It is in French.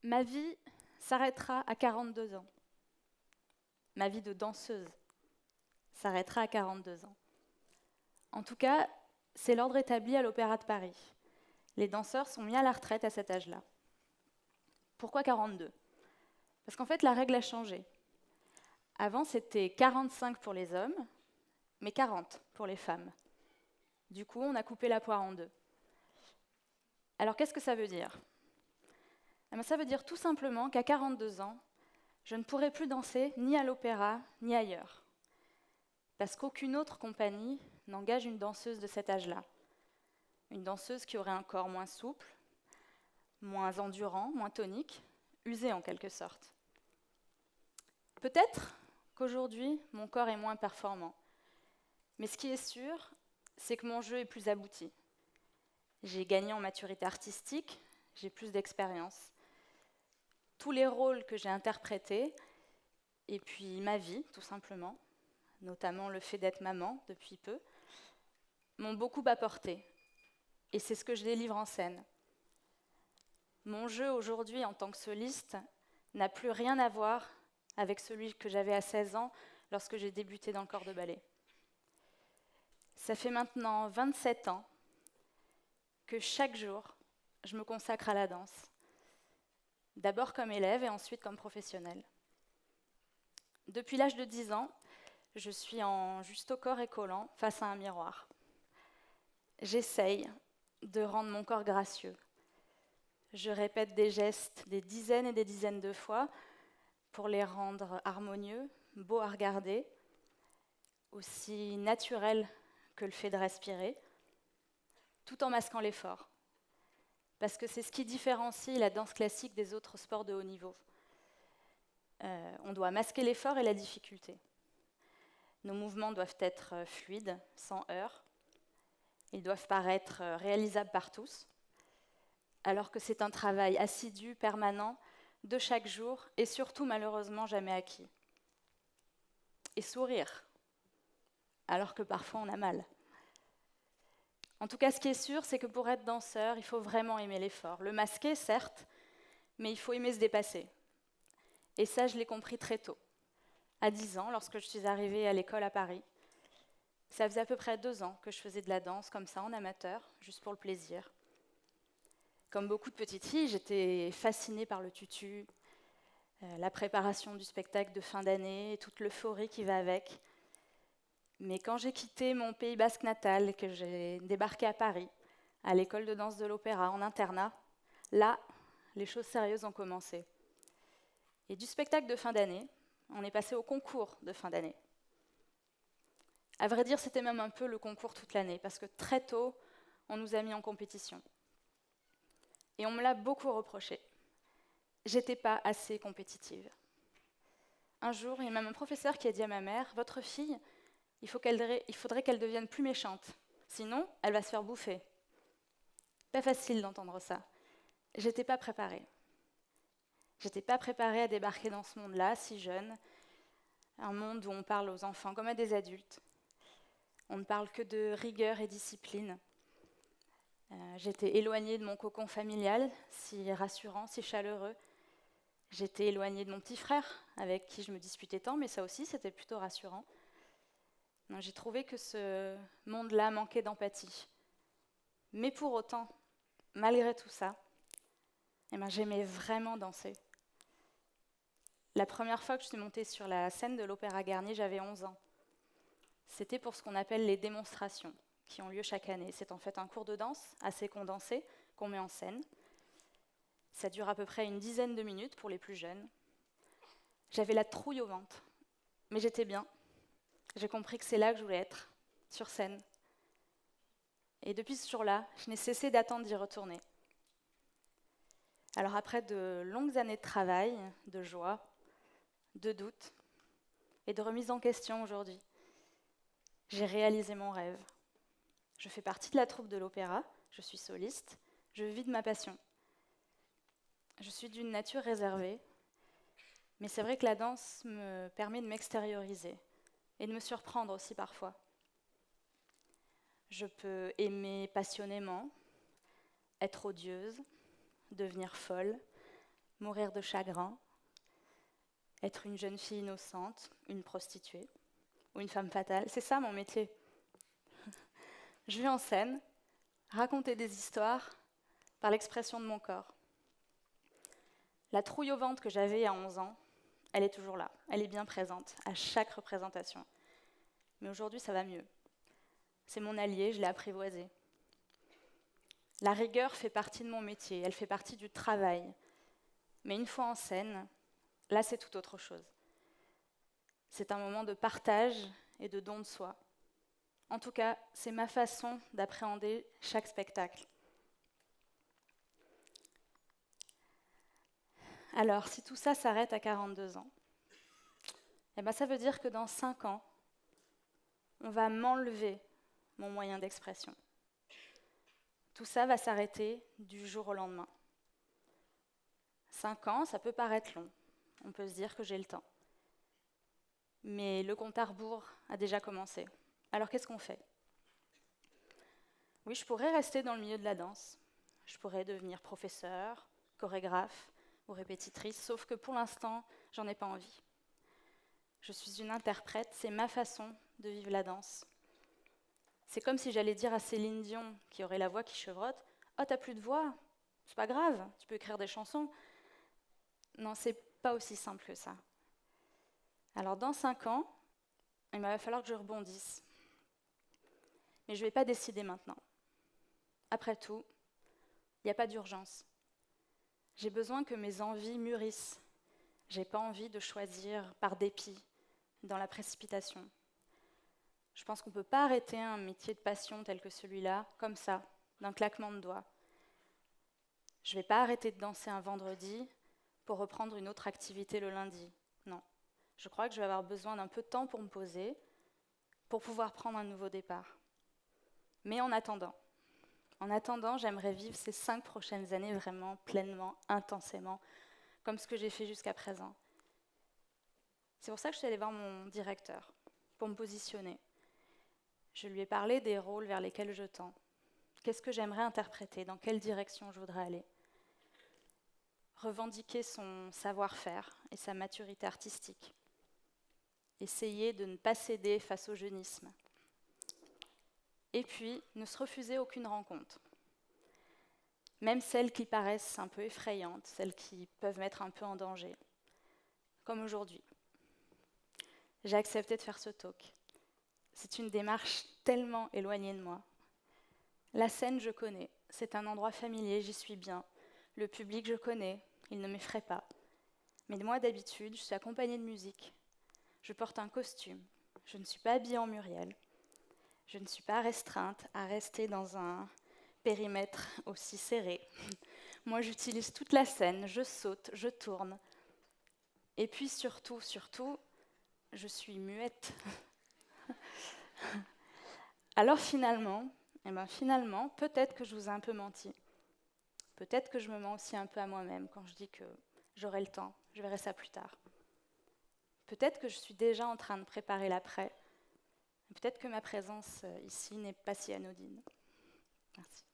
Ma vie s'arrêtera à 42 ans. Ma vie de danseuse s'arrêtera à 42 ans. En tout cas, c'est l'ordre établi à l'Opéra de Paris. Les danseurs sont mis à la retraite à cet âge-là. Pourquoi 42? Parce qu'en fait, la règle a changé. Avant, c'était 45 pour les hommes, mais 40 pour les femmes. Du coup, on a coupé la poire en deux. Alors, qu'est-ce que ça veut dire? Ça veut dire tout simplement qu'à 42 ans, je ne pourrai plus danser ni à l'opéra, ni ailleurs. Parce qu'aucune autre compagnie n'engage une danseuse de cet âge-là. Une danseuse qui aurait un corps moins souple, moins endurant, moins tonique, usé en quelque sorte. Peut-être qu'aujourd'hui, mon corps est moins performant. Mais ce qui est sûr, c'est que mon jeu est plus abouti. J'ai gagné en maturité artistique, j'ai plus d'expérience. Tous les rôles que j'ai interprétés, et puis ma vie, tout simplement, notamment le fait d'être maman depuis peu, m'ont beaucoup apporté. Et c'est ce que je délivre en scène. Mon jeu aujourd'hui en tant que soliste n'a plus rien à voir avec celui que j'avais à 16 ans lorsque j'ai débuté dans le corps de ballet. Ça fait maintenant 27 ans que chaque jour, je me consacre à la danse. D'abord comme élève et ensuite comme professionnelle. Depuis l'âge de 10 ans, je suis en juste au corps et collant face à un miroir. J'essaye de rendre mon corps gracieux. Je répète des gestes des dizaines et des dizaines de fois pour les rendre harmonieux, beaux à regarder, aussi naturels que le fait de respirer, tout en masquant l'effort. Parce que c'est ce qui différencie la danse classique des autres sports de haut niveau. On doit masquer l'effort et la difficulté. Nos mouvements doivent être fluides, sans heurts. Ils doivent paraître réalisables par tous, alors que c'est un travail assidu, permanent, de chaque jour, et surtout malheureusement jamais acquis. Et sourire, alors que parfois on a mal. En tout cas, ce qui est sûr, c'est que pour être danseur, il faut vraiment aimer l'effort. Le masquer, certes, mais il faut aimer se dépasser. Et ça, je l'ai compris très tôt. À 10 ans, lorsque je suis arrivée à l'école à Paris, ça faisait à peu près 2 ans que je faisais de la danse comme ça, en amateur, juste pour le plaisir. Comme beaucoup de petites filles, j'étais fascinée par le tutu, la préparation du spectacle de fin d'année, et toute l'euphorie qui va avec. Mais quand j'ai quitté mon Pays basque natal et que j'ai débarqué à Paris, à l'école de danse de l'Opéra, en internat, là, les choses sérieuses ont commencé. Et du spectacle de fin d'année, on est passé au concours de fin d'année. À vrai dire, c'était même un peu le concours toute l'année, parce que très tôt, on nous a mis en compétition. Et on me l'a beaucoup reproché. J'étais pas assez compétitive. Un jour, il y a même un professeur qui a dit à ma mère, « Votre fille, il faudrait qu'elle devienne plus méchante, sinon elle va se faire bouffer. » Pas facile d'entendre ça. J'étais pas préparée. J'étais pas préparée à débarquer dans ce monde-là, si jeune, un monde où on parle aux enfants comme à des adultes. On ne parle que de rigueur et discipline. J'étais éloignée de mon cocon familial, si rassurant, si chaleureux. J'étais éloignée de mon petit frère, avec qui je me disputais tant, mais ça aussi, c'était plutôt rassurant. J'ai trouvé que ce monde-là manquait d'empathie. Mais pour autant, malgré tout ça, j'aimais vraiment danser. La première fois que je suis montée sur la scène de l'Opéra Garnier, j'avais 11 ans. C'était pour ce qu'on appelle les démonstrations, qui ont lieu chaque année. C'est en fait un cours de danse assez condensé qu'on met en scène. Ça dure à peu près une dizaine de minutes pour les plus jeunes. J'avais la trouille au ventre, mais j'étais bien. J'ai compris que c'est là que je voulais être, sur scène. Et depuis ce jour-là, je n'ai cessé d'attendre d'y retourner. Alors après de longues années de travail, de joie, de doute et de remise en question aujourd'hui, j'ai réalisé mon rêve. Je fais partie de la troupe de l'opéra, je suis soliste, je vis de ma passion. Je suis d'une nature réservée, mais c'est vrai que la danse me permet de m'extérioriser et de me surprendre aussi parfois. Je peux aimer passionnément, être odieuse, devenir folle, mourir de chagrin, être une jeune fille innocente, une prostituée ou une femme fatale. C'est ça mon métier. Je vais en scène, raconter des histoires par l'expression de mon corps. La trouille au ventre que j'avais à 11 ans, elle est toujours là, elle est bien présente à chaque représentation. Mais aujourd'hui, ça va mieux. C'est mon allié, je l'ai apprivoisé. La rigueur fait partie de mon métier, elle fait partie du travail. Mais une fois en scène, là, c'est tout autre chose. C'est un moment de partage et de don de soi. En tout cas, c'est ma façon d'appréhender chaque spectacle. Alors, si tout ça s'arrête à 42 ans, ça veut dire que dans 5 ans, on va m'enlever mon moyen d'expression. Tout ça va s'arrêter du jour au lendemain. 5 ans, ça peut paraître long. On peut se dire que j'ai le temps. Mais le compte à rebours a déjà commencé. Alors qu'est-ce qu'on fait ? Oui, je pourrais rester dans le milieu de la danse. Je pourrais devenir professeur, chorégraphe ou répétitrice, sauf que pour l'instant, j'en ai pas envie. Je suis une interprète, c'est ma façon de vivre la danse. C'est comme si j'allais dire à Céline Dion, qui aurait la voix qui chevrotte, « Oh, t'as plus de voix, c'est pas grave, tu peux écrire des chansons. » Non, c'est pas aussi simple que ça. Alors dans 5 ans, il va falloir que je rebondisse. Mais je ne vais pas décider maintenant. Après tout, il n'y a pas d'urgence. J'ai besoin que mes envies mûrissent. J'ai pas envie de choisir par dépit, dans la précipitation. Je pense qu'on ne peut pas arrêter un métier de passion tel que celui-là, comme ça, d'un claquement de doigts. Je ne vais pas arrêter de danser un vendredi pour reprendre une autre activité le lundi. Non. Je crois que je vais avoir besoin d'un peu de temps pour me poser, pour pouvoir prendre un nouveau départ. Mais en attendant, j'aimerais vivre ces 5 prochaines années vraiment, pleinement, intensément, comme ce que j'ai fait jusqu'à présent. C'est pour ça que je suis allée voir mon directeur, pour me positionner. Je lui ai parlé des rôles vers lesquels je tends. Qu'est-ce que j'aimerais interpréter ? Dans quelle direction je voudrais aller ? Revendiquer son savoir-faire et sa maturité artistique. Essayer de ne pas céder face au jeunisme. Et puis, ne se refuser aucune rencontre. Même celles qui paraissent un peu effrayantes, celles qui peuvent mettre un peu en danger. Comme aujourd'hui. J'ai accepté de faire ce talk. C'est une démarche tellement éloignée de moi. La scène, je connais. C'est un endroit familier, j'y suis bien. Le public, je connais. Il ne m'effraie pas. Mais moi, d'habitude, je suis accompagnée de musique. Je porte un costume. Je ne suis pas habillée en Muriel. Je ne suis pas restreinte à rester dans un périmètre aussi serré. Moi, j'utilise toute la scène, je saute, je tourne. Et puis surtout, je suis muette. Alors finalement, peut-être que je vous ai un peu menti. Peut-être que je me mens aussi un peu à moi-même quand je dis que j'aurai le temps, je verrai ça plus tard. Peut-être que je suis déjà en train de préparer l'après. Peut-être que ma présence ici n'est pas si anodine. Merci.